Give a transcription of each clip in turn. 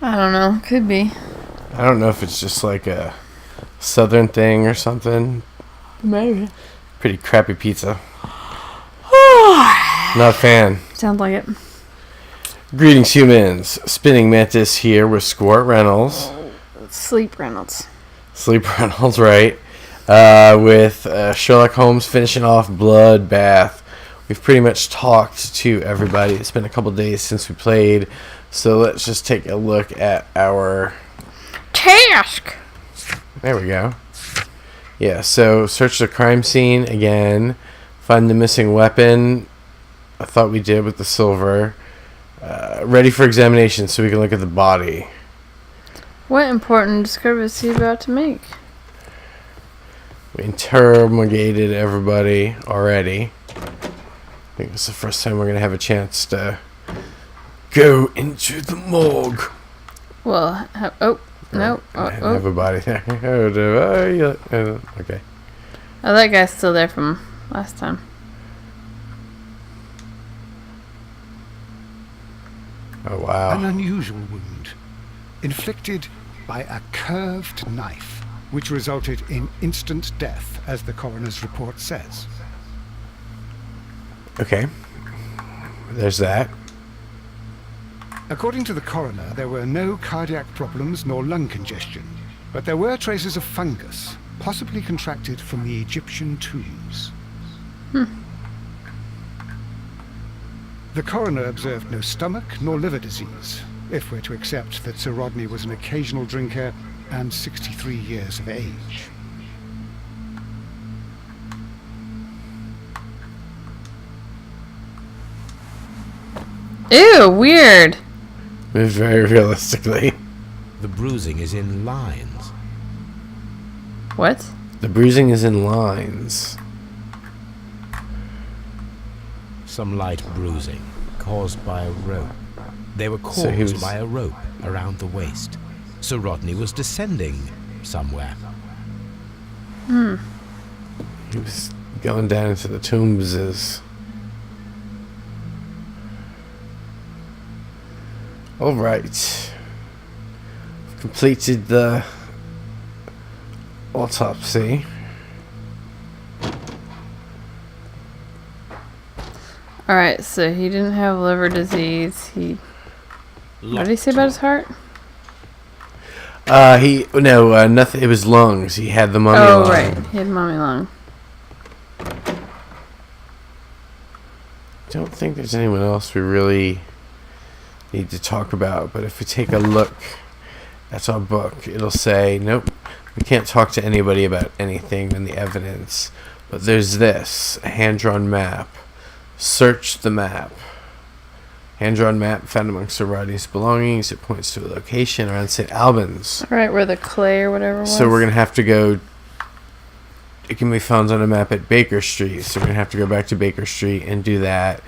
I don't know. Could be. I don't know if it's just like a southern thing or something. Maybe. Pretty crappy pizza. Not a fan. Sounds like it. Greetings, humans. Spinningmantis here with Squirt Reynolds. Sleep Reynolds. Sleep Reynolds, right. With Sherlock Holmes finishing off Bloodbath. We've pretty much talked to everybody. It's been a couple days since we played, so let's just take a look at our task. There we go. Yeah, so search the crime scene again. Find the missing weapon. I thought we did with the silver. Ready for examination so we can look at the body. What important discovery is he about to make? We interrogated everybody already. I think it's the first time we're going to have a chance to go into the morgue. Well, no. I have a body there. Okay. Oh, that guy's still there from last time. Oh, wow. An unusual wound, inflicted by a curved knife, which resulted in instant death, as the coroner's report says. Okay. There's that. According to the coroner, there were no cardiac problems nor lung congestion, but there were traces of fungus, possibly contracted from the Egyptian tombs. The coroner observed no stomach nor liver disease, if we're to accept that Sir Rodney was an occasional drinker and 63 years of age. Ew, weird. Moved very realistically. The bruising is in lines. What? The bruising is in lines. Some light bruising caused by a rope. They were So he caused was- by a rope around the waist. Sir Rodney was descending somewhere. He was going down into the tombs. Alright. Completed the autopsy. Alright, so he didn't have liver disease. What did he say about his heart? Nothing. It was lungs. He had the mummy Oh, lung. right. He had mommy lung. Don't think there's anyone else we really need to talk about, but if we take a look at our book, it'll say, nope, we can't talk to anybody about anything in the evidence, but there's this, a hand-drawn map. Search the map. Hand-drawn map found among Sir Rodney's belongings. It points to a location around St. Albans. Alright, where the clay or whatever was. So we're going to have to go. It can be found on a map at Baker Street. So we're going to have to go back to Baker Street and do that.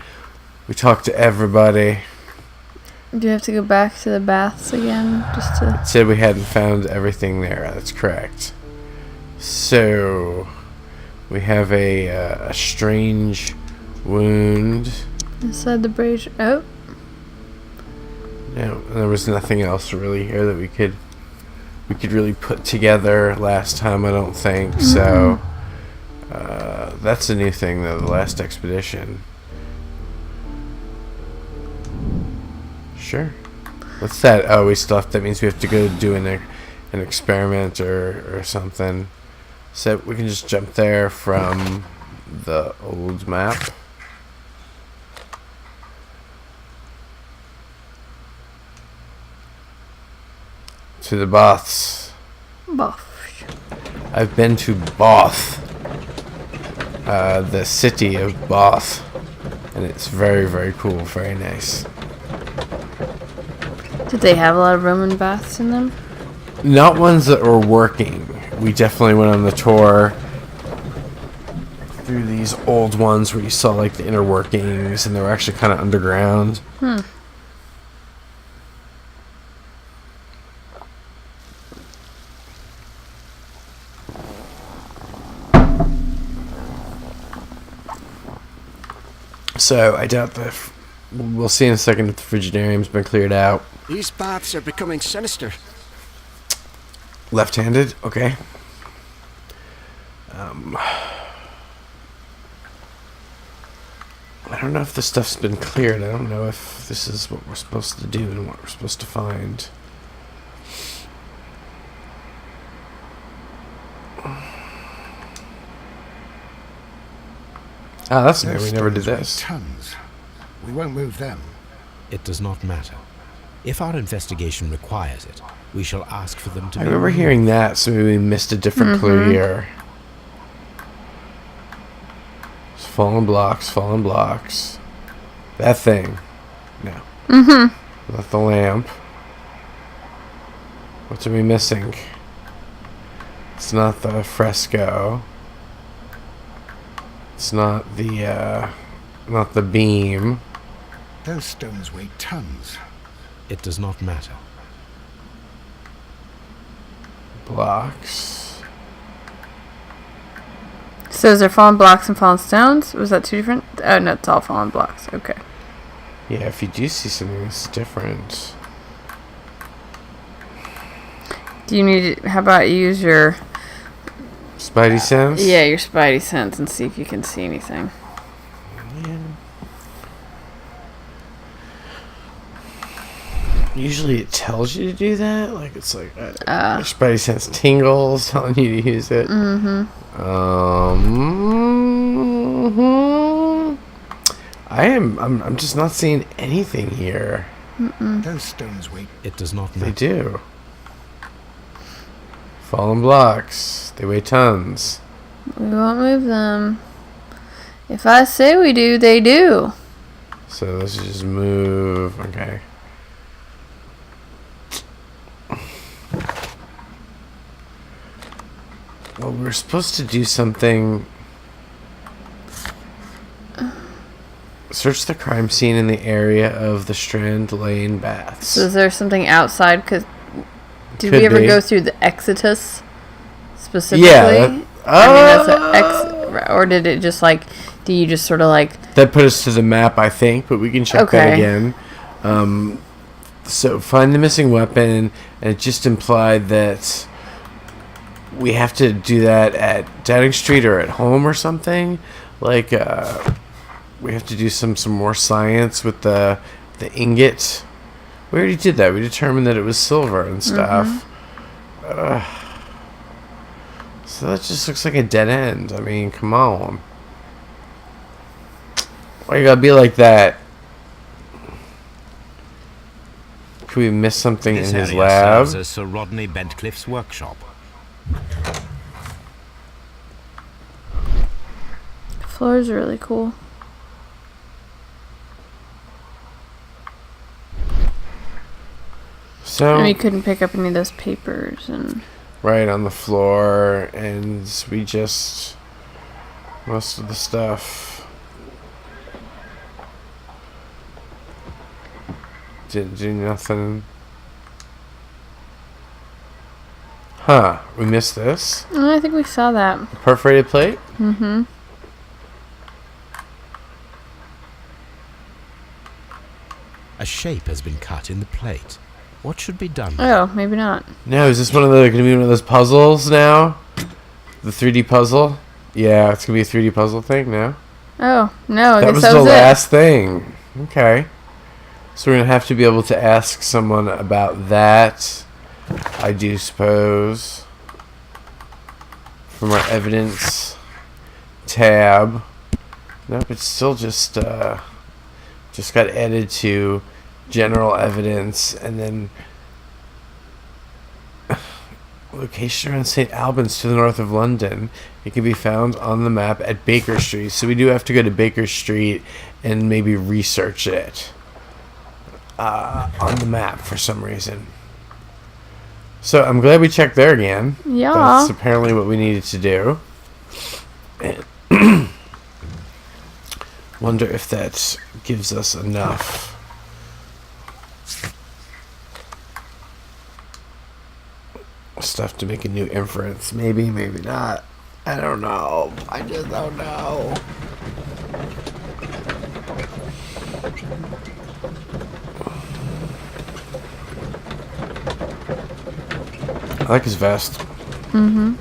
We talked to everybody. Do you have to go back to the baths again? Just to... It said we hadn't found everything there. That's correct. So we have a strange wound. Inside the brazier. Oh. No, there was nothing else really here that we could really put together last time, I don't think. So that's a new thing though, the last expedition. Sure. What's that? Oh, we still have, that means we have to go do an experiment or something. So we can just jump there from the old map. To the baths. Buff. I've been to Bath, the city of Bath, and it's very, very cool, very nice. Did they have a lot of Roman baths in them? Not ones that were working. We definitely went on the tour through these old ones where you saw like the inner workings, and they were actually kind of underground. So I doubt We'll see in a second if the Frigidarium's been cleared out. These baths are becoming sinister. Left-handed? Okay. I don't know if this stuff's been cleared. I don't know if this is what we're supposed to do and what we're supposed to find. Ah, that's new. We never did this. Tons. We won't move them. It does not matter. If our investigation requires it, we shall ask for them to I be remember removed. hearing that, so maybe we missed a different clue here. It's fallen blocks, fallen blocks. That thing. No. Not the lamp. What are we missing? It's not the fresco. It's not the beam. Those stones weigh tons. It does not matter. Blocks. So is there fallen blocks and fallen stones? Was that two different? Oh, no, it's all fallen blocks. Okay. Yeah, if you do see something that's different. Do you need to, how about you use your, Spidey sense? yeah, your spidey sense and see if you can see anything. Yeah. Usually it tells you to do that. Like, it's like, your spidey sense tingles, telling you to use it. I'm just not seeing anything here. Those stones weigh. It does not They matter. do. Fallen blocks. They weigh tons. We won't move them. If I say we do, they do. So let's just move. Okay. Well, we're supposed to do something. Search the crime scene in the area of the Strand Lane baths. So is there something outside? Because did Could we ever be. go through the Exitus specifically? Yeah. I mean, that's an or did it just like? Do you just sort of like? That put us to the map, I think, but we can check that Okay. again. So find the missing weapon, and it just implied that we have to do that at Downing Street or at home or something. Like, we have to do some more science with the ingot. We already did that. We determined that it was silver and stuff. So that just looks like a dead end. I mean, come on. Why you gotta be like that? Could we miss something This in his area lab? serves as Sir Rodney Bentcliffe's workshop. Floor's really cool. So And we couldn't pick up any of those papers and. right on the floor, and we just most of the stuff didn't do nothing. Huh? We missed this. Oh, I think we saw that. Perforated plate. A shape has been cut in the plate. What should be done? Oh, maybe not. No, is this gonna be one of those puzzles now? The 3D puzzle? Yeah, it's gonna be a 3D puzzle thing now. Oh no, I That guess was that the was last thing. Okay. So we're gonna have to be able to ask someone about that, I do suppose. From our evidence tab. Nope, it's still just got added to general evidence, and then location around St. Albans to the north of London. It can be found on the map at Baker Street. So we do have to go to Baker Street and maybe research it on the map for some reason. So I'm glad we checked there again. Yeah. That's apparently what we needed to do. And wonder if that gives us enough. Stuff to make a new inference. Maybe, maybe not. I don't know. I just don't know. I like his vest. Mm-hmm.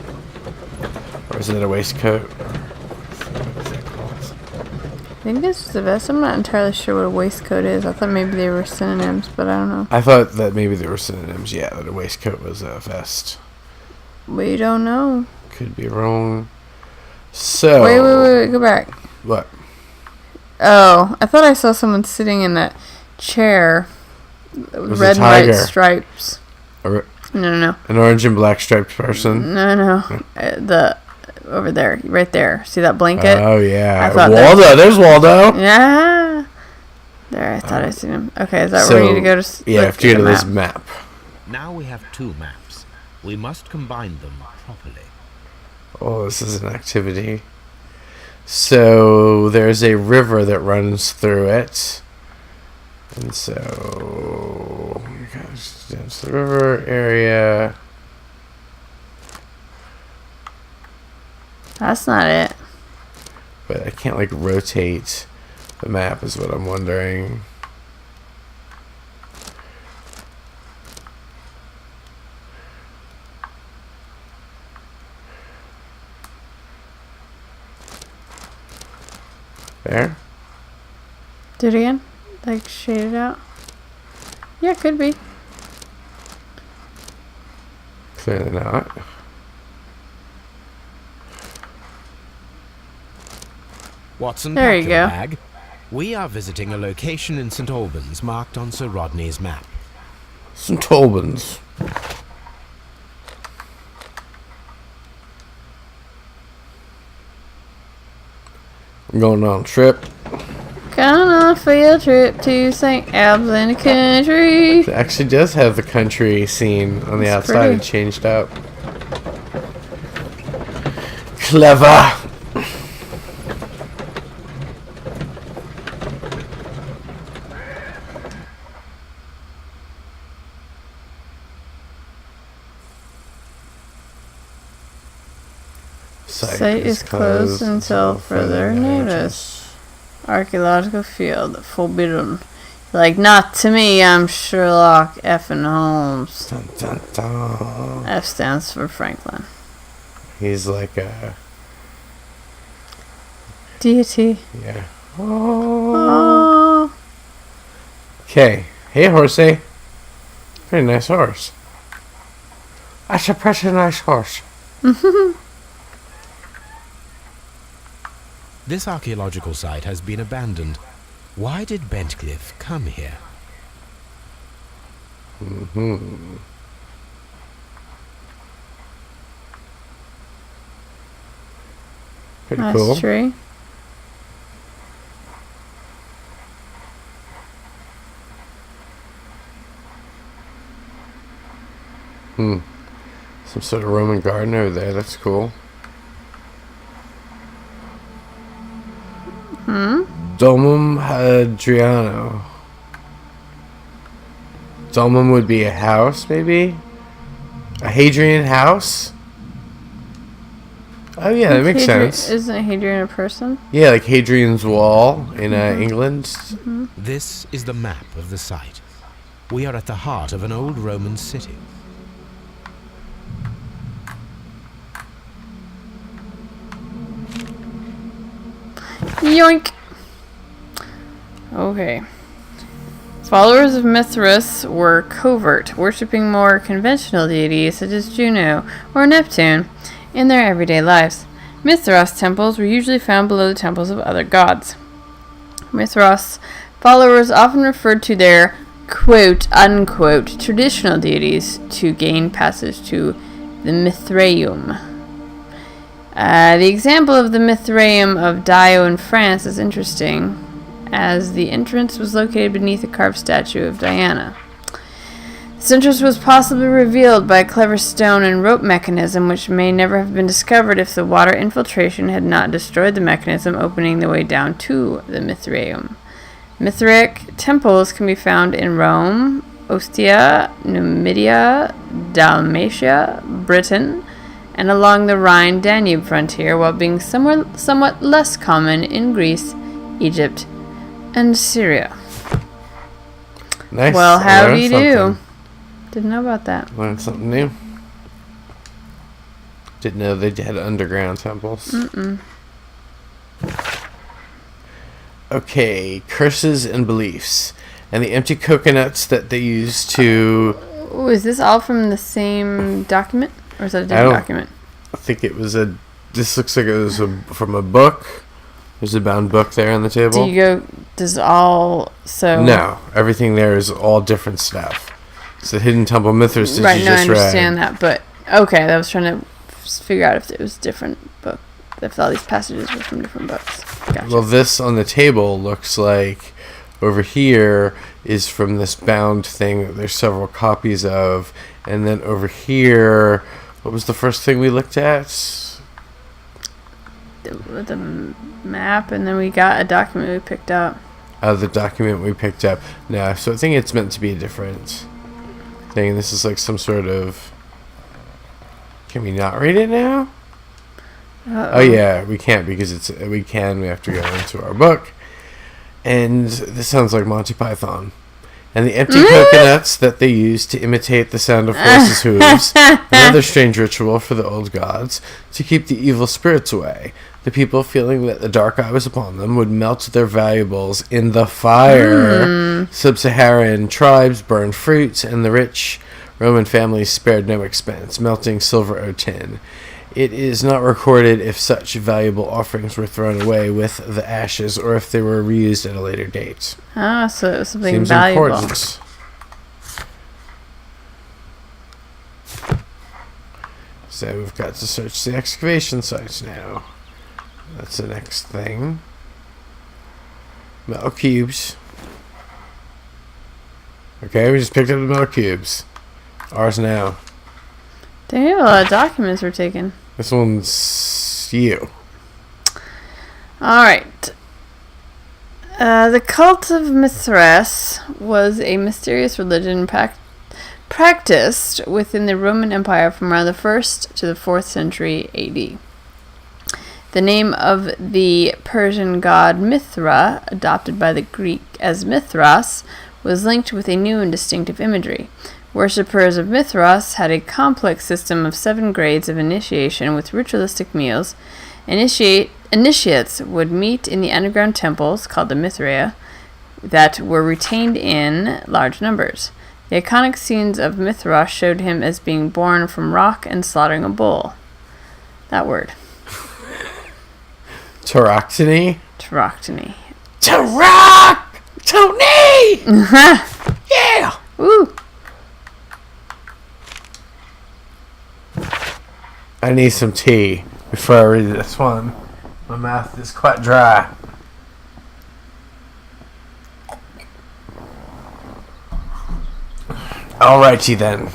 Or is it a waistcoat? I think it's just a vest. I'm not entirely sure what a waistcoat is. I thought maybe they were synonyms, but I don't know. I thought that maybe they were synonyms. Yeah, that a waistcoat was a vest. We don't know. Could be wrong. So. Wait. Go back. What? Oh, I thought I saw someone sitting in that chair. Was Red a and white tiger. stripes. No. An orange and black striped person. No. Over there, right there. See that blanket? Oh yeah, I thought Waldo. There's Waldo. Yeah. There, I thought I seen him. Okay, is that where we need to go to? Yeah, have to go to this map. Now we have 2 maps. We must combine them properly. Oh, this is an activity. So there's a river that runs through it, and so that's the river area. That's not it. But I can't like rotate the map is what I'm wondering. There? Do it again? Like shade it out? Yeah, could be. Clearly not. Watson, There pack you your go. bag. We are visiting a location in St. Albans marked on Sir Rodney's map. St. Albans. I'm going on a trip. Going on a field trip to St. Albans in the country. It actually does have the country scene on the It's outside. pretty. It changed up. Clever. Site is closed until further notice. Archaeological field forbidden. Like, not to me, I'm Sherlock effing Holmes. Dun, dun, dun. F stands for Franklin. He's like a deity. yeah. Oh. Okay. Hey, horsey. Pretty nice horse. That's a pretty nice horse. This archaeological site has been abandoned. Why did Bentcliffe come here? Pretty Nice cool. tree. Some sort of Roman garden over there. That's cool. Domum Hadriano. Domum would be a house, maybe? A Hadrian house? Oh yeah, that makes sense. Isn't Hadrian a person? Yeah, like Hadrian's Wall in England. This is the map of the site. We are at the heart of an old Roman city. Yoink! Okay. Followers of Mithras were covert, worshipping more conventional deities such as Juno or Neptune in their everyday lives. Mithras temples were usually found below the temples of other gods. Mithras followers often referred to their quote-unquote traditional deities to gain passage to the Mithraeum. The example of the Mithraeum of Dio in France is interesting, as the entrance was located beneath a carved statue of Diana. This entrance was possibly revealed by a clever stone and rope mechanism which may never have been discovered if the water infiltration had not destroyed the mechanism opening the way down to the Mithraeum. Mithraic temples can be found in Rome, Ostia, Numidia, Dalmatia, Britain, and along the Rhine-Danube frontier, while being somewhat less common in Greece, Egypt, and Syria. Nice. Well, I how do learned you do? something. Didn't know about that. Learned something new. Didn't know they had underground temples. Mm-mm. Okay, curses and beliefs. And the empty coconuts that they used to... Ooh, is this all from the same document? Or is that a different document? I think it was a... This looks like it was from a book. There's a bound book there on the table. Does all... So... No, everything there is all different stuff. It's the Hidden Temple Mithras that right, you no, just I understand read. that, but... Okay, I was trying to figure out if it was different book. If all these passages were from different books. Gotcha. Well, this on the table looks like over here is from this bound thing that there's several copies of. And then over here, what was the first thing we looked at? The map, and then we got a document we picked up. The document we picked up. No, so I think it's meant to be a different thing. This is like some sort of... Can we not read it now? Uh-oh. Oh yeah, we can't because we have to go into our book. And this sounds like Monty Python. And the empty coconuts that they used to imitate the sound of horses' hooves, another strange ritual for the old gods, to keep the evil spirits away. The people, feeling that the dark eye was upon them, would melt their valuables in the fire. Sub-Saharan tribes burned fruits, and the rich Roman families spared no expense, melting silver or tin. It is not recorded if such valuable offerings were thrown away with the ashes or if they were reused at a later date. Ah, so it was something Seems valuable. important. So we've got to search the excavation sites now. That's the next thing. Metal cubes. Okay, we just picked up the metal cubes. Ours now. Dang, a lot of documents were taken. This one's you. Alright. The cult of Mithras was a mysterious religion practiced within the Roman Empire from around the 1st to the 4th century AD. The name of the Persian god Mithra, adopted by the Greek as Mithras, was linked with a new and distinctive imagery. Worshippers of Mithras had a complex system of 7 grades of initiation with ritualistic meals. Initiates would meet in the underground temples, called the Mithraea, that were retained in large numbers. The iconic scenes of Mithras showed him as being born from rock and slaughtering a bull. That word. Tauroctony? Tauroctony. Tony! Yeah! Woo! I need some tea before I read this one. My mouth is quite dry. Alrighty then.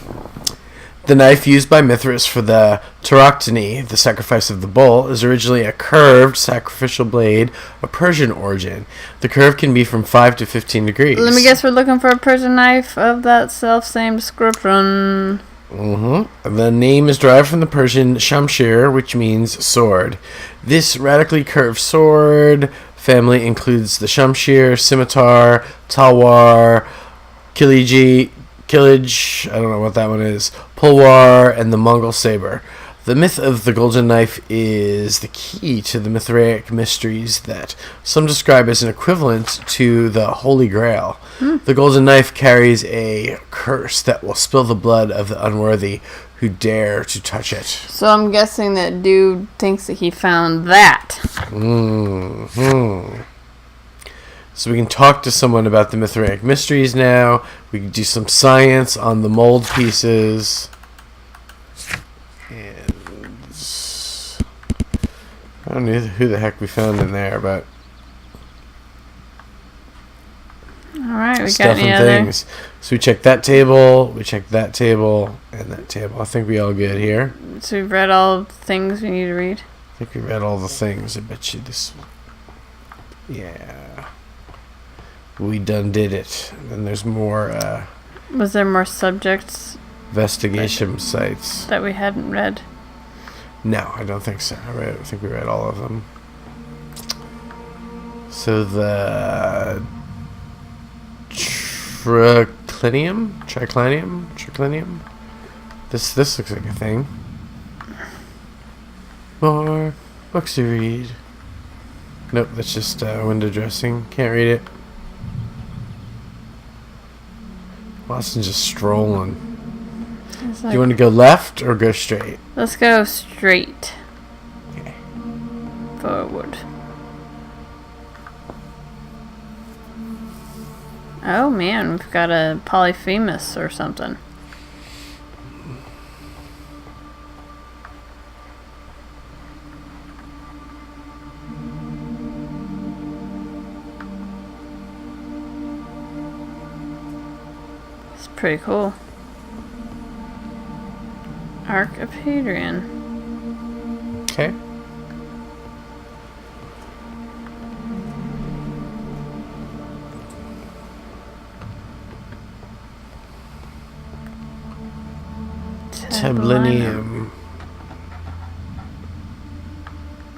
The knife used by Mithras for the tauroctony, the sacrifice of the bull, is originally a curved sacrificial blade of Persian origin. The curve can be from 5 to 15 degrees. Let me guess, we're looking for a Persian knife of that self-same description. The name is derived from the Persian shamshir, which means sword. This radically curved sword family includes the shamshir, scimitar, talwar, kilij, I don't know what that one is, pulwar, and the Mongol saber. The myth of the golden knife is the key to the Mithraic mysteries that some describe as an equivalent to the Holy Grail. The golden knife carries a curse that will spill the blood of the unworthy who dare to touch it. So I'm guessing that dude thinks that he found that. So we can talk to someone about the Mithraic mysteries now. We can do some science on the mold pieces. And I don't know who the heck we found in there, but Alright, we got stuff any and other? things. So we checked that table, we checked that table, and that table. I think we all good here. So we've read all the things we need to read. I think we read all the things. I bet you this. Yeah. We done did it. And there's more Was there more subjects investigation sites. that we hadn't read? No, I don't think so. I think we read all of them. So the triclinium. This looks like a thing. More books to read. Nope, that's just window dressing. Can't read it. Watson's just strolling. It's Do like, you want to go left or go straight? let's go straight Okay. forward. Oh man, we've got a Polyphemus or something. It's pretty cool. Arc of Hadrian. Okay. Tablinum.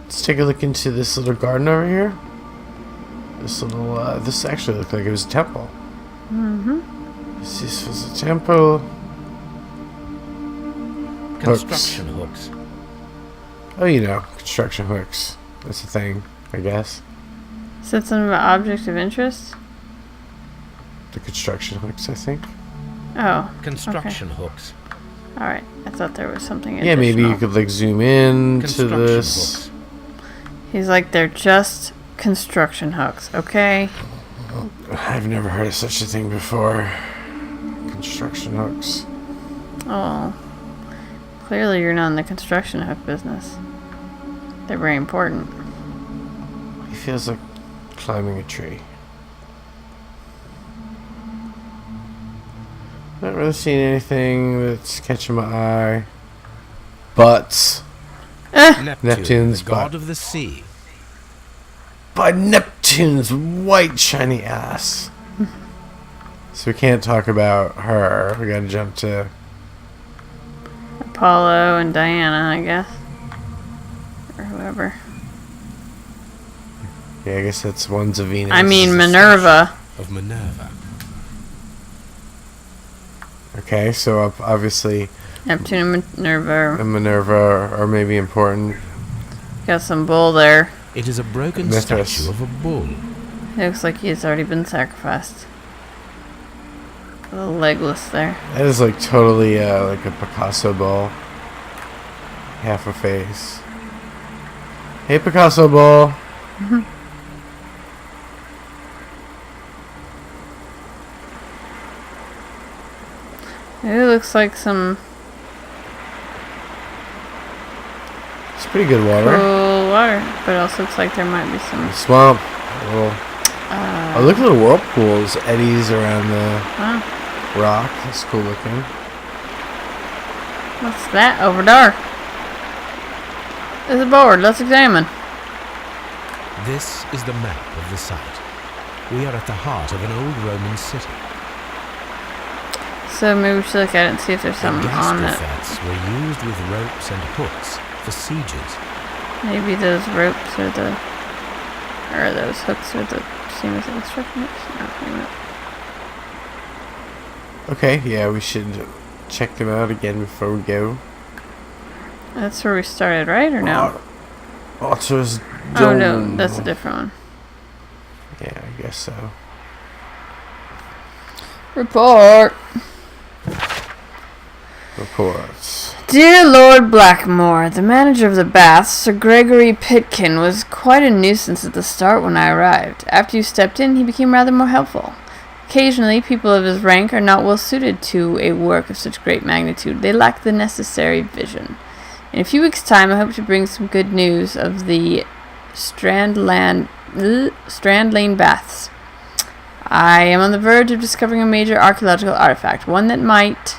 Let's take a look into this little garden over here. This little, this actually looked like it was a temple. Mm-hmm. This was a temple. Construction hooks. Oh, you know, construction hooks. That's a thing, I guess. Is it some object of interest? The construction hooks, I think. Oh. Construction hooks. Alright. I thought there was something Yeah, maybe you additional. could like zoom in to Construction this. hooks. He's like, they're just construction hooks, okay? I've never heard of such a thing before. Construction hooks. Oh. Clearly you're not in the construction hook business. They're very important. He feels like climbing a tree. Not really seeing anything that's catching my eye. Butts. Neptune's the god butt. of the sea. By Neptune's white shiny ass. So we can't talk about her. We gotta jump to... Apollo and Diana, I guess. Or whoever. Yeah, I guess that's one's a Venus. I mean Minerva. Of Minerva. Okay, so obviously Neptune and Minerva. and Minerva are maybe important. Got some bull there. It is a broken Mithras. statue of a bull. It looks like he's already been sacrificed. A little legless there. That is like totally like a Picasso ball. Half a face. Hey, Picasso ball. It looks like some It's pretty good water. cool water, but it also looks like there might be some. Swamp. Oh, look at the whirlpools, eddies around the Wow, rock. That's cool looking. what's that over there? There's a board. Let's examine. This is the map of the site. We are at the heart of an old Roman city. So maybe we should look at it and see if there's The something gas on it. buffets were used with ropes and hooks for sieges. Maybe those ropes or those hooks are the same as the construction hooks. No, maybe not. Okay, yeah, we should check them out again before we go. That's where we started, right? Or no? Otter's Oh no, Dome. that's a different one. Yeah, I guess so. Report. Reports. Dear Lord Blackmore, the manager of the baths, Sir Gregory Pitkin, was quite a nuisance at the start when I arrived. After you stepped in, he became rather more helpful. Occasionally, people of his rank are not well suited to a work of such great magnitude. They lack the necessary vision. In a few weeks' time, I hope to bring some good news of the Strand Lane baths. I am on the verge of discovering a major archaeological artifact, one that might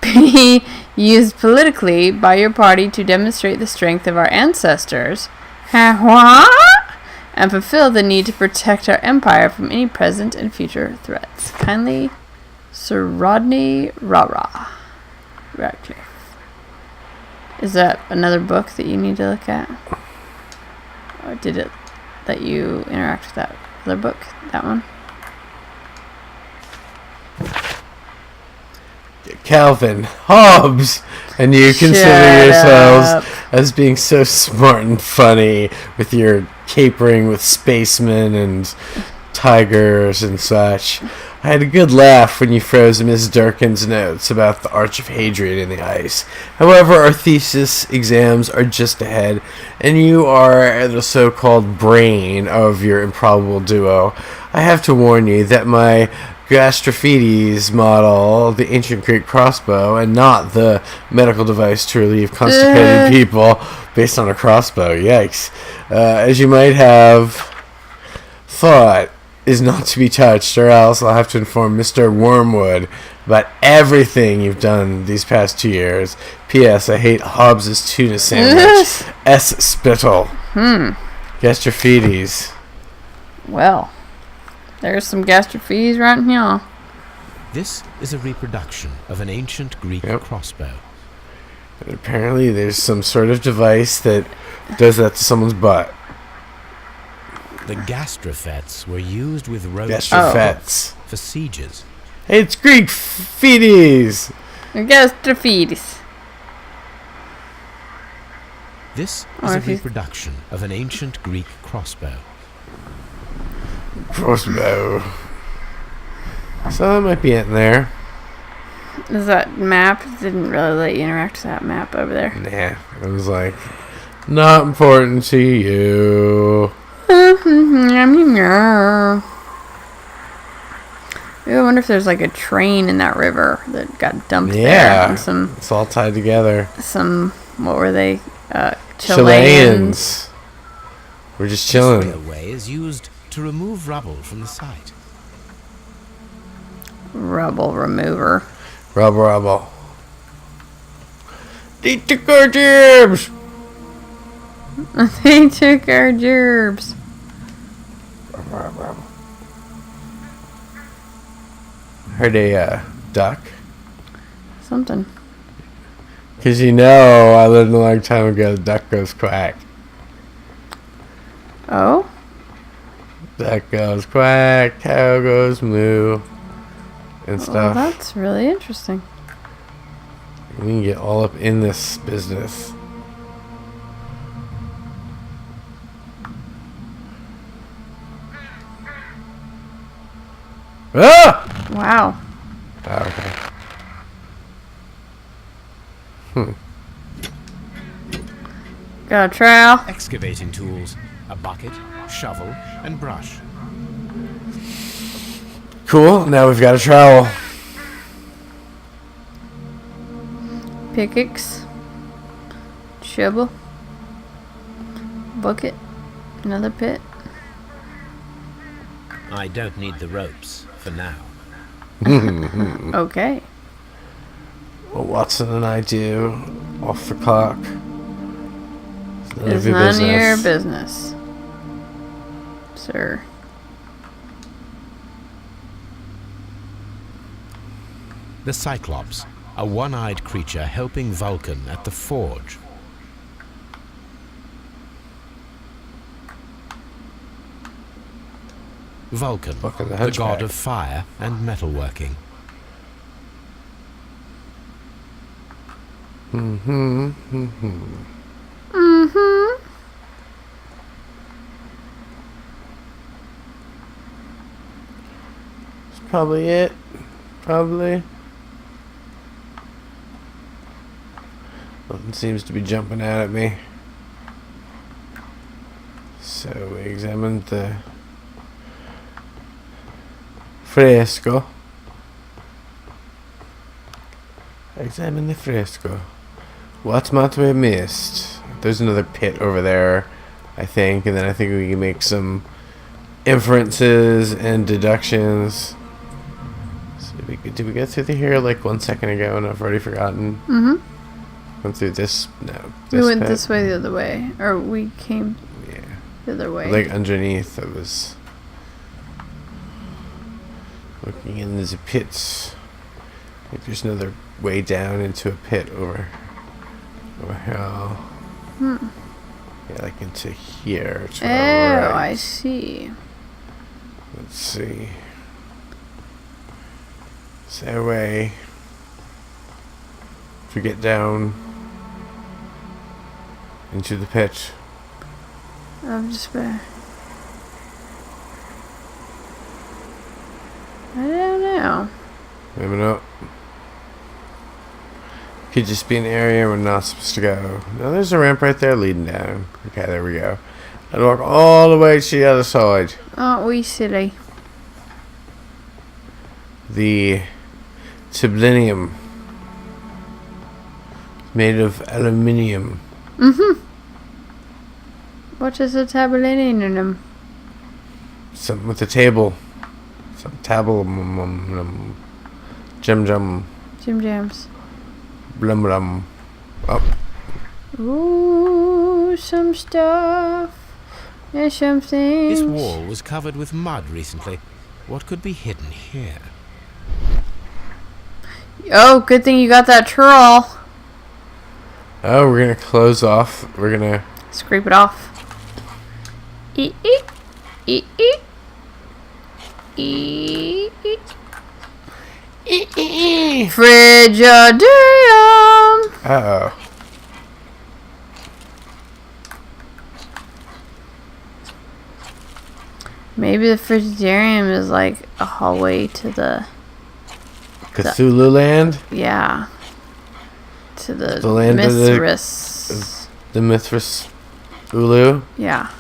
be used politically by your party to demonstrate the strength of our ancestors and fulfill the need to protect our empire from any present and future threats. Kindly, Sir Rodney Radcliffe. Is that another book that you need to look at? Or did it let you interact with that other book? That one? Calvin, Hobbes, and you consider Shut yourselves up. as being so smart and funny with your capering with spacemen and tigers and such. I had a good laugh when you froze Miss Durkin's notes about the Arch of Hadrian in the ice. However, our thesis exams are just ahead, and you are the so-called brain of your improbable duo. I have to warn you that my Gastrophides model, the ancient Greek crossbow, and not the medical device to relieve constipated people based on a crossbow. Yikes. As you might have thought, is not to be touched, or else I'll have to inform Mr. Wormwood about everything you've done these past 2 years. P.S. I hate Hobbs's tuna sandwich. S. Spittle. Gastrophides. Well, there's some gastrophies right here. This is a reproduction of an ancient Greek crossbow. And apparently there's some sort of device that does that to someone's butt. The gastrophetes were used with ropes Gastrophetes. for sieges. Hey, it's Greek feeties. Gastrophides. This Or is a if you- reproduction of an ancient Greek crossbow. Crossbow. So that might be it in there. Is that map? Didn't really let you interact with that map over there. Nah, it was like, not important to you. I wonder if there's like a train in that river that got dumped there. Yeah, And some, it's all tied together. what were they? Chileans. Chileans. We're just This chilling. railway is used to remove rubble from the site. Rubble remover. Rubble. They took our jibs. They took our gerbs. Heard a duck. Something. Because you know, I lived a long time ago, the duck goes quack. Oh? Duck goes quack, cow goes moo, and Well, stuff. that's really interesting. We can get all up in this business. Ah! Wow. Okay. Got a trowel. Excavating tools, a bucket, shovel, and brush. Cool. Now we've got a trowel. Pickaxe. Shovel. Bucket. Another pit. I don't need the ropes for now. Okay. What Watson and I do off the clock. It's none of your business, sir. The Cyclops, a one-eyed creature helping Vulcan at the forge. Vulcan, Vulcan the the Hunchback. god of fire and metalworking. That's probably it. Probably. Nothing seems to be jumping out at me. So we examined the fresco. Examine the fresco. What might we have missed? There's another pit over there, I think, and then I think we can make some inferences and deductions. So did we get through here like 1 second ago and I've already forgotten? Went through this? No. We went pit? this way the other way. Or we came Yeah. the other way. Like underneath, I was looking in these pits. I think there's another way down into a pit over here. Yeah, like into here. To Oh, our right. I see. Let's see. Is there a way? to get down into the pit. Of despair. I don't know. Maybe not. Could just be an area we're not supposed to go. No, there's a ramp right there leading down. Okay, there we go. I'd walk all the way to the other side. Aren't we silly? The Tiblinium. Made of aluminium. Mm-hmm. What is a tabulinium? Something with the table. Some table. Jum jum. Jim Jams. Blum blum. Oh. Ooh, some stuff. There's some things. This wall was covered with mud recently. What could be hidden here? Oh, good thing you got that trawl. Oh, we're gonna close off. We're gonna Scrape it off. Eat, eat, eat, eat. Eat, eat. Frigidarium. Uh-oh. Maybe the Frigidarium is like a hallway to the Cthulhu land? yeah. To the land of the- Mithras. The Mithras Ulu? Yeah.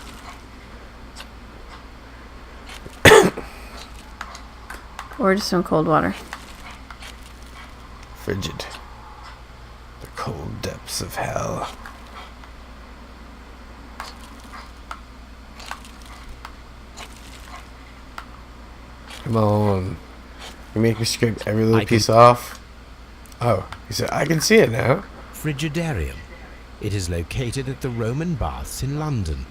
Or just some cold water. Frigid. The cold depths of hell. Come on. You make me scrape every little piece off. Oh, he said, I can see it now. Frigidarium. It is located at the Roman Baths in London.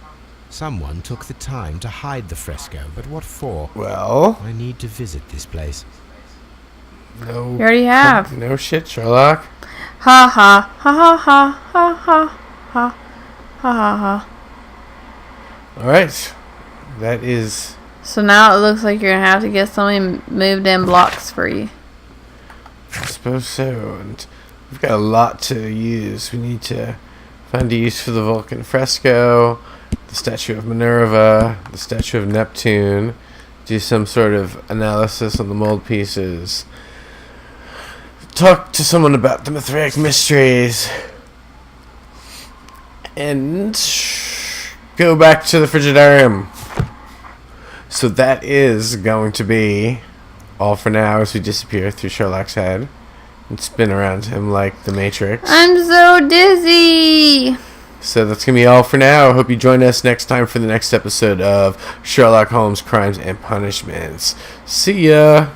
Someone took the time to hide the fresco, but what for? Well, I need to visit this place. no. You already have. No shit, Sherlock. Ha ha ha ha ha ha ha ha ha ha. Alright. That is... So now it looks like you're gonna have to get somebody moved in blocks for you. I suppose so. And we've got a lot to use. We need to find a use for the Vulcan fresco, the statue of Minerva, the statue of Neptune, do some sort of analysis on the mold pieces, talk to someone about the Mithraic mysteries, and go back to the Frigidarium. So that is going to be all for now as we disappear through Sherlock's head and spin around him like the Matrix. I'm so dizzy. So that's going to be all for now. I hope you join us next time for the next episode of Sherlock Holmes Crimes and Punishments. See ya!